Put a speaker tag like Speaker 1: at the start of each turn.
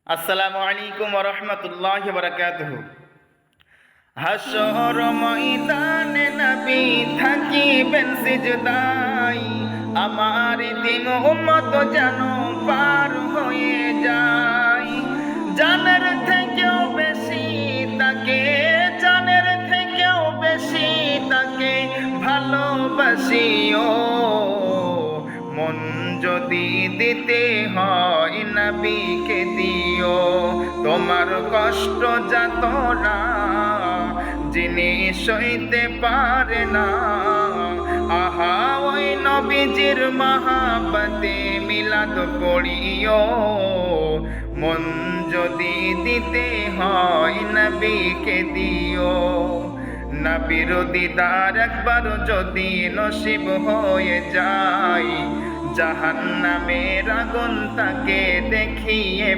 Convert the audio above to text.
Speaker 1: আসসালামু আলাইকুম ওয়া রাহমাতুল্লাহি ওয়া বারাকাতুহু। হাশর ময়দানে নবী থাকিবেন সিজদায়, আমার দিন উম্মত যেন পার হয়ে যায়। জানের থেকেও বেশি তাকে, জানের থেকেও বেশি তাকে ভালোবাসিও। মন যদি দিতে হয় নবীকে দিও, তোমার কষ্ট যতটা যিনি সইতে পারে না। আহা ওই নবীজির মহাব্বতে মিলাদ পড়িও। মন যদি দিতে হয় নবীকে দিও। নবীর দিদার একবার যদি নসিব হয়ে যায়, জাহান্নামের আগুন তাকে দেখিয়ে